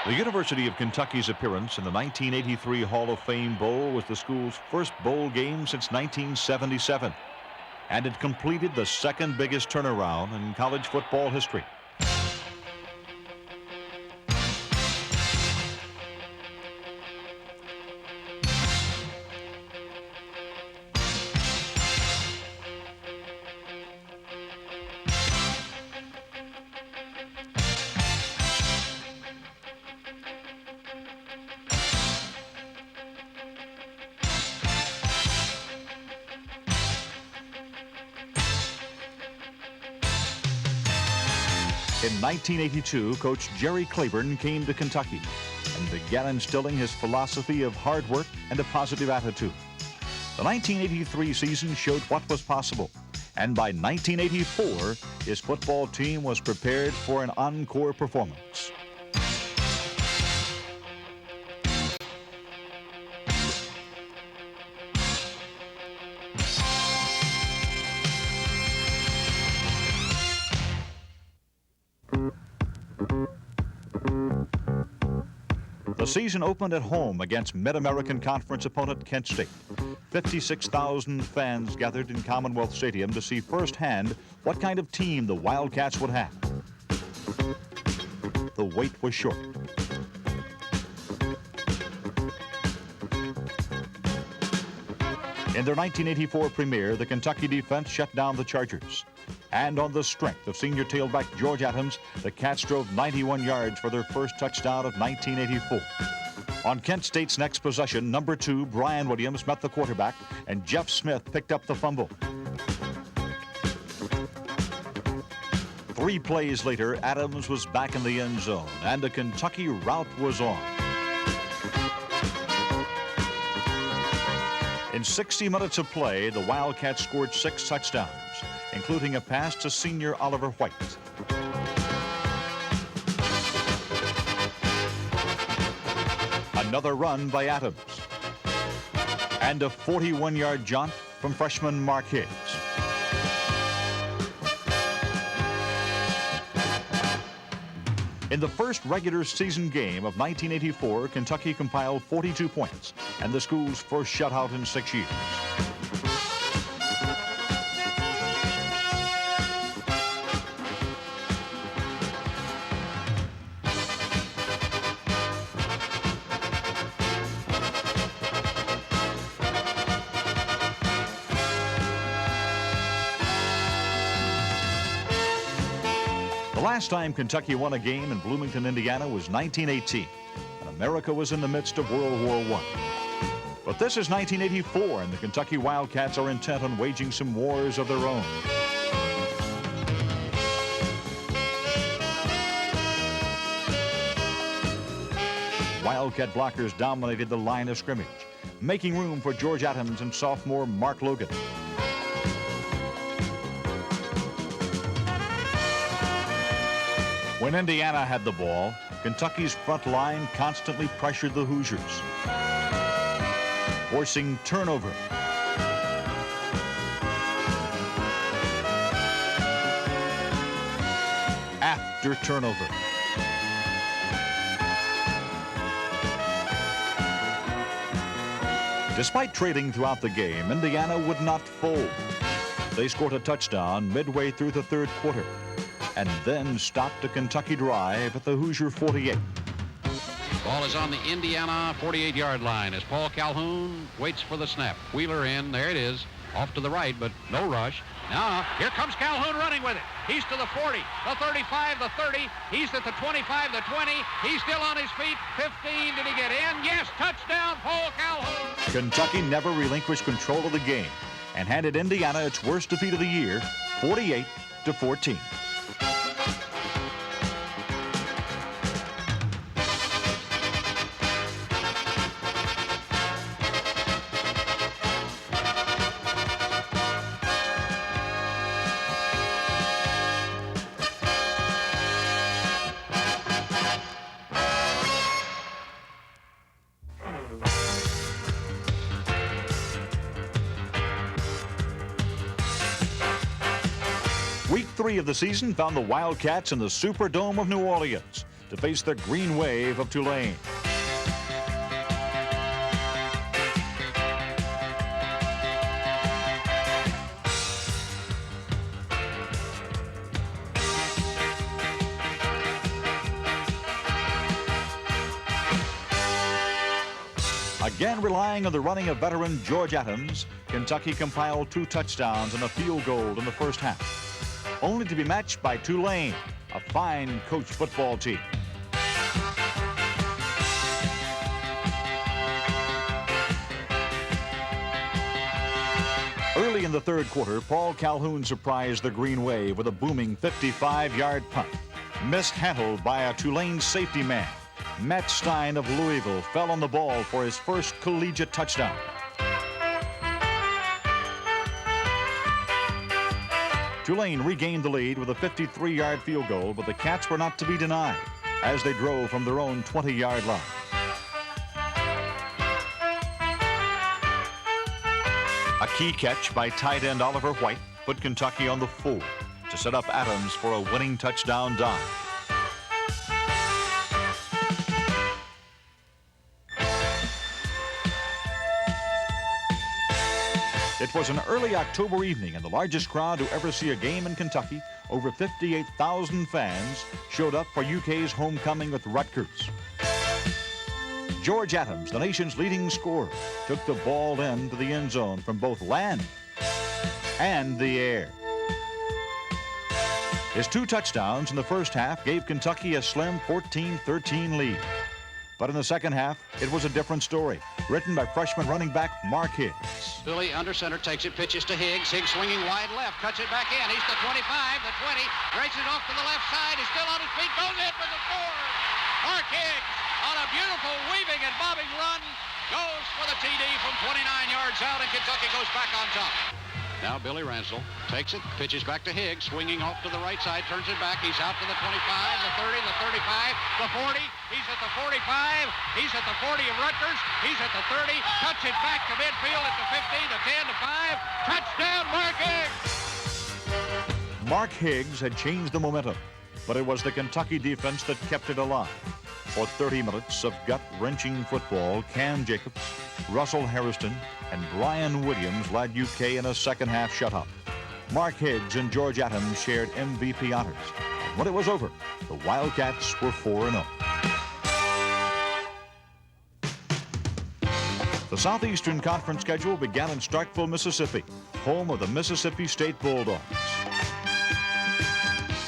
The University of Kentucky's appearance in the 1983 Hall of Fame Bowl was the school's first bowl game since 1977, and it completed the second biggest turnaround in college football history. In 1982, Coach Jerry Claiborne came to Kentucky and began instilling his philosophy of hard work and a positive attitude. The 1983 season showed what was possible, and by 1984, his football team was prepared for an encore performance. The season opened at home against Mid-American Conference opponent Kent State. 56,000 fans gathered in Commonwealth Stadium to see firsthand what kind of team the Wildcats would have. The wait was short. In their 1984 premiere, the Kentucky defense shut down the Chargers. And on the strength of senior tailback George Adams, the Cats drove 91 yards for their first touchdown of 1984. On Kent State's next possession, number 2, Brian Williams met the quarterback, and Jeff Smith picked up the fumble. 3 plays later, Adams was back in the end zone, and the Kentucky rout was on. In 60 minutes of play, the Wildcats scored 6 touchdowns, including a pass to senior Oliver White. Another run by Adams. And a 41-yard jaunt from freshman Mark Higgs. In the first regular season game of 1984, Kentucky compiled 42 points, and the school's first shutout in 6 years. The last time Kentucky won a game in Bloomington, Indiana was 1918, and America was in the midst of World War I. But this is 1984, and the Kentucky Wildcats are intent on waging some wars of their own. Wildcat blockers dominated the line of scrimmage, making room for George Adams and sophomore Mark Logan. When Indiana had the ball, Kentucky's front line constantly pressured the Hoosiers, forcing turnover. After turnover. Despite trailing throughout the game, Indiana would not fold. They scored a touchdown midway through the third quarter, and then stopped a Kentucky drive at the Hoosier 48. Ball is on the Indiana 48-yard line as Paul Calhoun waits for the snap. Wheeler in, there it is, off to the right, but no rush. Now, here comes Calhoun running with it. He's to the 40, the 35, the 30. He's at the 25, the 20. He's still on his feet. 15, did he get in? Yes, touchdown, Paul Calhoun. Kentucky never relinquished control of the game and handed Indiana its worst defeat of the year, 48-14. 3 of the season found the Wildcats in the Superdome of New Orleans to face the Green Wave of Tulane. Again relying on the running of veteran George Adams, Kentucky compiled 2 touchdowns and a field goal in the first half, only to be matched by Tulane, a fine coached football team. Early in the third quarter, Paul Calhoun surprised the Green Wave with a booming 55-yard punt, mishandled by a Tulane safety man. Matt Stein of Louisville fell on the ball for his first collegiate touchdown. Tulane regained the lead with a 53-yard field goal, but the Cats were not to be denied as they drove from their own 20-yard line. A key catch by tight end Oliver White put Kentucky on the 4 to set up Adams for a winning touchdown dive. It was an early October evening, and the largest crowd to ever see a game in Kentucky, over 58,000 fans, showed up for UK's homecoming with Rutgers. George Adams, the nation's leading scorer, took the ball into the end zone from both land and the air. His 2 touchdowns in the first half gave Kentucky a slim 14-13 lead. But in the second half, it was a different story, written by freshman running back Mark Higgs. Billy under center takes it, pitches to Higgs. Higgs swinging wide left, cuts it back in. He's the 25, the 20, races off to the left side. He's still on his feet, goes in for the score. Mark Higgs on a beautiful weaving and bobbing run goes for the TD from 29 yards out, and Kentucky goes back on top. Now Billy Ransdell takes it, pitches back to Higgs, swinging off to the right side, turns it back. He's out to the 25, the 30, the 35, the 40. He's at the 45. He's at the 40 of Rutgers. He's at the 30. Cuts it back to midfield at the 50, the 10, the 5. Touchdown, Mark Higgs! Mark Higgs had changed the momentum, but it was the Kentucky defense that kept it alive. For 30 minutes of gut-wrenching football, Cam Jacobs, Russell Harrison, and Brian Williams led UK in a second-half shutout. Mark Higgs and George Adams shared MVP honors. And when it was over, the Wildcats were 4-0. The Southeastern Conference schedule began in Starkville, Mississippi, home of the Mississippi State Bulldogs.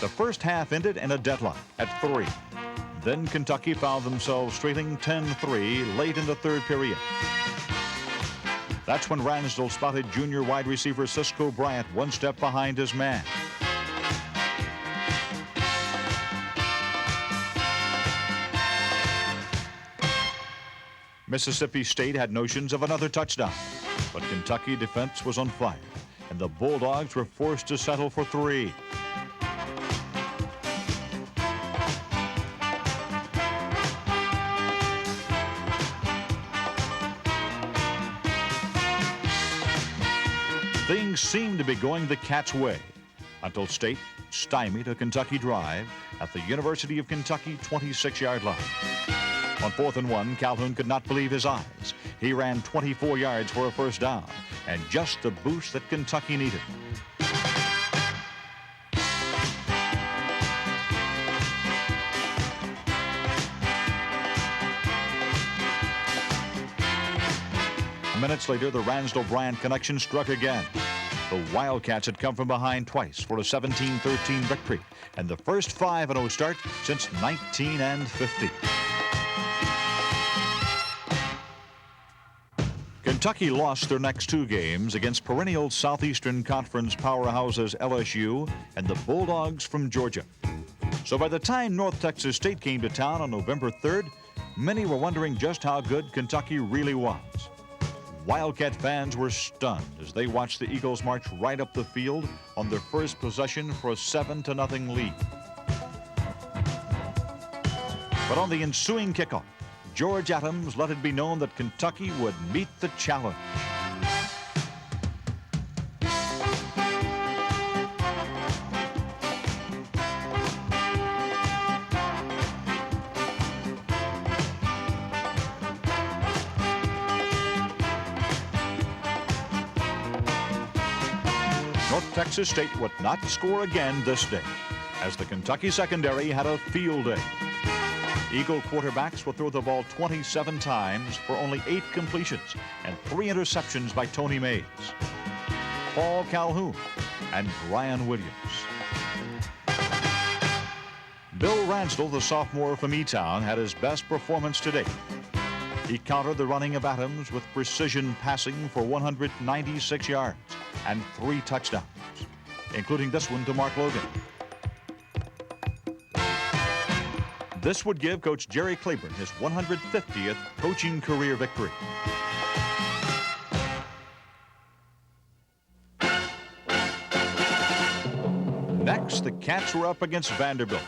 The first half ended in a deadlock at 3. Then Kentucky found themselves trailing 10-3 late in the third period. That's when Ransdell spotted junior wide receiver Cisco Bryant 1 step behind his man. Mississippi State had notions of another touchdown, but Kentucky defense was on fire, and the Bulldogs were forced to settle for 3. Things seemed to be going the Cats' way until State stymied a Kentucky drive at the University of Kentucky 26-yard line. On 4th and 1, Calhoun could not believe his eyes. He ran 24 yards for a first down, and just the boost that Kentucky needed. Minutes later, the Ransdell-Bryant connection struck again. The Wildcats had come from behind twice for a 17-13 victory, and the first 5-0 start since 1950. Kentucky lost their next 2 games against perennial Southeastern Conference powerhouses LSU and the Bulldogs from Georgia. So by the time North Texas State came to town on November 3rd, many were wondering just how good Kentucky really was. Wildcat fans were stunned as they watched the Eagles march right up the field on their first possession for a 7-0 lead. But on the ensuing kickoff, George Adams let it be known that Kentucky would meet the challenge. South Texas State would not score again this day, as the Kentucky secondary had a field day. Eagle quarterbacks will throw the ball 27 times for only 8 completions and 3 interceptions by Tony Mays, Paul Calhoun, and Brian Williams. Bill Ransdell, the sophomore from E-Town, had his best performance to date. He countered the running of Adams with precision passing for 196 yards and 3 touchdowns, including this one to Mark Logan. This would give Coach Jerry Claiborne his 150th coaching career victory. Next, the Cats were up against Vanderbilt.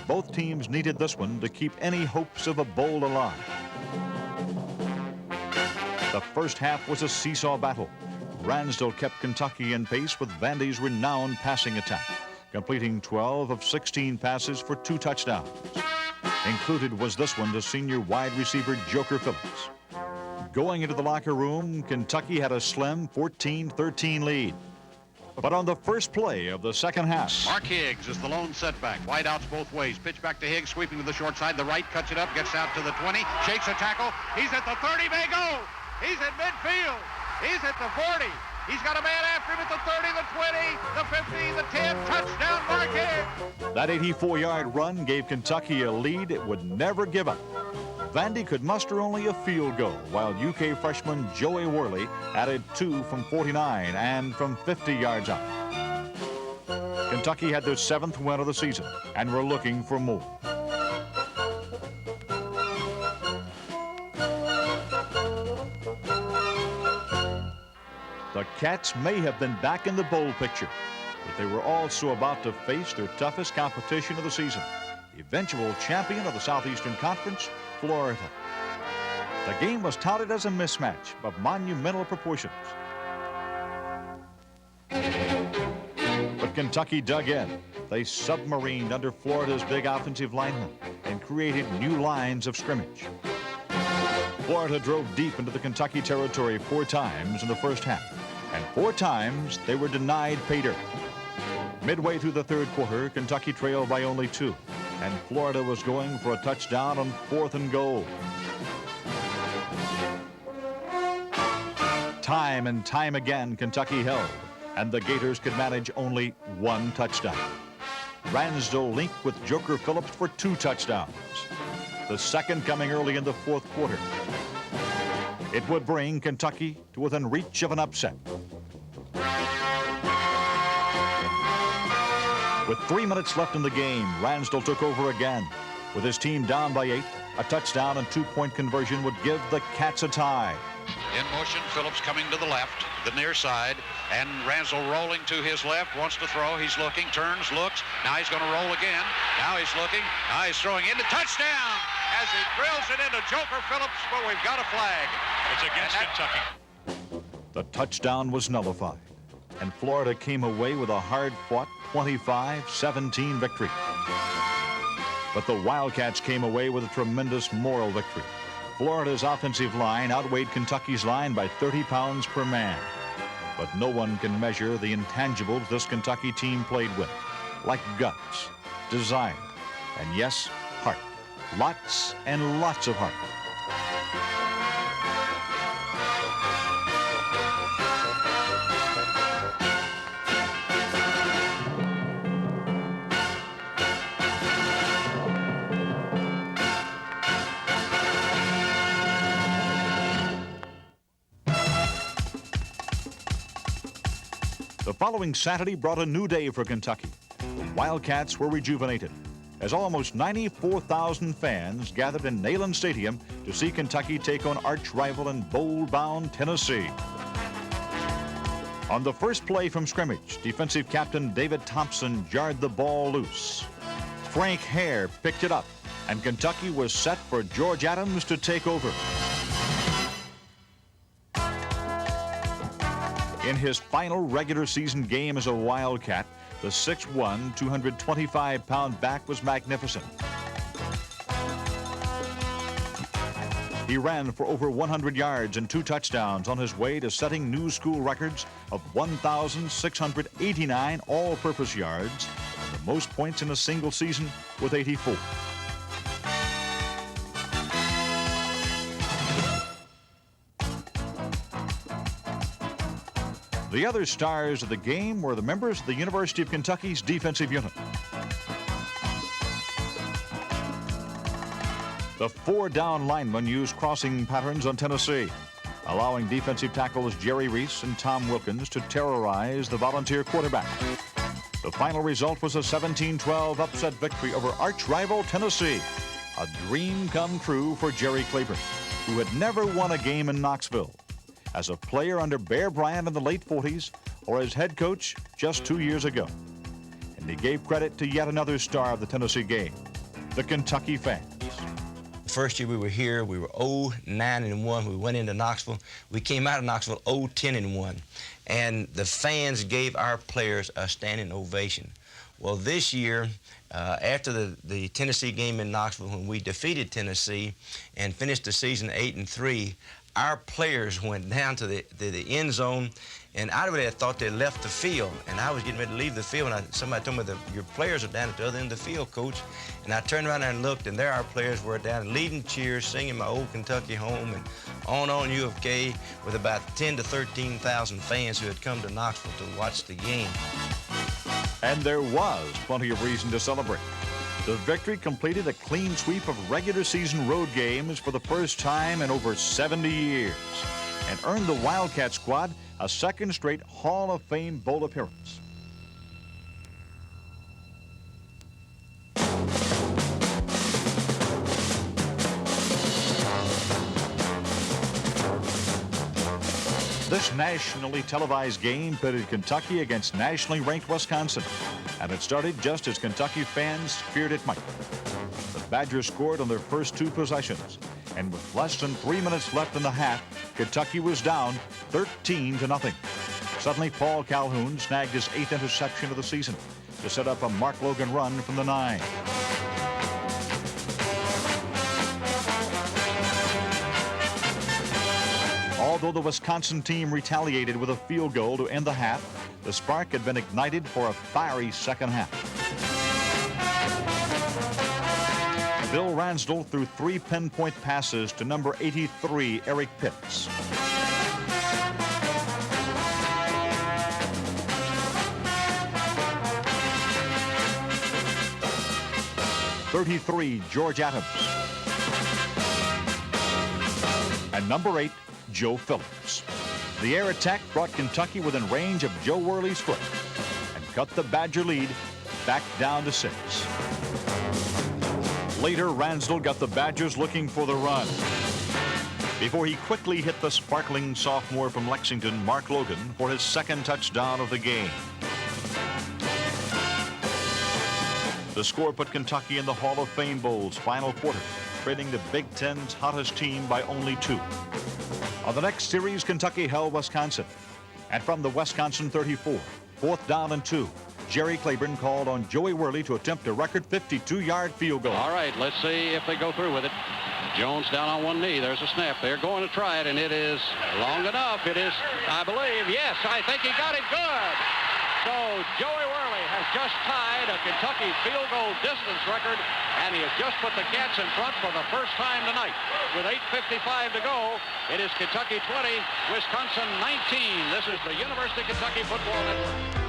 Both teams needed this one to keep any hopes of a bowl alive. The first half was a seesaw battle. Ransdell kept Kentucky in pace with Vandy's renowned passing attack, completing 12 of 16 passes for 2 touchdowns. Included was this one to senior wide receiver Joker Phillips. Going into the locker room, Kentucky had a slim 14-13 lead. But on the first play of the second half, Mark Higgs is the lone setback. Wideouts both ways. Pitch back to Higgs, sweeping to the short side. The right cuts it up, gets out to the 20, shakes a tackle. He's at the 30, may go. He's at midfield. He's at the 40. He's got a man after him at the 30, the 20, the 50, the 10. Touchdown, Mark Higgs. That 84-yard run gave Kentucky a lead it would never give up. Vandy could muster only a field goal, while UK freshman Joey Worley added 2 from 49 and from 50 yards out. Kentucky had their 7th win of the season and were looking for more. The Cats may have been back in the bowl picture, but they were also about to face their toughest competition of the season, the eventual champion of the Southeastern Conference, Florida. The game was touted as a mismatch of monumental proportions. But Kentucky dug in. They submarined under Florida's big offensive linemen and created new lines of scrimmage. Florida drove deep into the Kentucky territory 4 times in the first half, and 4 times they were denied pay dirt. Midway through the third quarter, Kentucky trailed by only 2, and Florida was going for a touchdown on 4th and goal. Time and time again, Kentucky held, and the Gators could manage only 1 touchdown. Ransdell linked with Joker Phillips for 2 touchdowns, the second coming early in the 4th quarter. It would bring Kentucky to within reach of an upset. With 3 minutes left in the game, Ransdell took over again. With his team down by 8, a touchdown and 2-point conversion would give the Cats a tie. In motion, Phillips coming to the left, the near side, and Ransdell rolling to his left, wants to throw. He's looking, turns, looks. Now he's going to roll again. Now he's looking. Now he's throwing into touchdown as he drills it into Joker Phillips, but we've got a flag. It's against Kentucky. The touchdown was nullified, and Florida came away with a hard-fought 25-17 victory. But the Wildcats came away with a tremendous moral victory. Florida's offensive line outweighed Kentucky's line by 30 pounds per man. But no one can measure the intangibles this Kentucky team played with, like guts, desire, and yes, heart. Lots and lots of heart. The following Saturday brought a new day for Kentucky. The Wildcats were rejuvenated, as almost 94,000 fans gathered in Neyland Stadium to see Kentucky take on arch-rival and bowl-bound Tennessee. On the first play from scrimmage, defensive captain David Thompson jarred the ball loose. Frank Hare picked it up, and Kentucky was set for George Adams to take over. In his final regular season game as a Wildcat, the 6'1", 225-pound back was magnificent. He ran for over 100 yards and 2 touchdowns on his way to setting new school records of 1,689 all-purpose yards and the most points in a single season with 84. The other stars of the game were the members of the University of Kentucky's defensive unit. The 4-down linemen used crossing patterns on Tennessee, allowing defensive tackles Jerry Reese and Tom Wilkins to terrorize the Volunteer quarterback. The final result was a 17-12 upset victory over arch-rival Tennessee, a dream come true for Jerry Claiborne, who had never won a game in Knoxville, as a player under Bear Bryant in the late 40s or as head coach just 2 years ago. And he gave credit to yet another star of the Tennessee game, the Kentucky fans. First year we were here, we were 0-9-1. We went into Knoxville. We came out of Knoxville 0-10-1. And the fans gave our players a standing ovation. Well, this year, after the Tennessee game in Knoxville, when we defeated Tennessee and finished the season 8-3, our players went down to the end zone, and I would have thought they left the field. And I was getting ready to leave the field, and somebody told me that your players are down at the other end of the field, Coach. And I turned around there and looked, and there our players were down leading cheers, singing My Old Kentucky Home, and on U of K, with about 10 to 13,000 fans who had come to Knoxville to watch the game. And there was plenty of reason to celebrate. The victory completed a clean sweep of regular season road games for the first time in over 70 years and earned the Wildcat squad a second straight Hall of Fame Bowl appearance. This nationally televised game pitted Kentucky against nationally ranked Wisconsin, and it started just as Kentucky fans feared it might. The Badgers scored on their first 2 possessions, and with less than 3 minutes left in the half, Kentucky was down 13-0. Suddenly, Paul Calhoun snagged his 8th interception of the season to set up a Mark Logan run from the 9. Although the Wisconsin team retaliated with a field goal to end the half, the spark had been ignited for a fiery second half. Bill Ransdell threw 3 pinpoint passes to number 83, Eric Pitts. '33, George Adams. And number 8, Joe Phillips. The air attack brought Kentucky within range of Joe Worley's foot and cut the Badger lead back down to 6. Later, Ransdell got the Badgers looking for the run before he quickly hit the sparkling sophomore from Lexington, Mark Logan, for his second touchdown of the game. The score put Kentucky in the Hall of Fame Bowl's final quarter, trailing the Big Ten's hottest team by only 2. On the next series, Kentucky held Wisconsin. And from the Wisconsin 34, 4th down and 2, Jerry Claiborne called on Joey Worley to attempt a record 52-yard field goal. All right, let's see if they go through with it. Jones down on one knee. There's a snap. They're going to try it, and it is long enough. It is, I believe, yes, I think he got it good. So Joey Worley has just tied a Kentucky field goal distance record, and he has just put the Cats in front for the first time tonight. With 8:55 to go, it is Kentucky 20, Wisconsin 19. This is the University of Kentucky Football Network.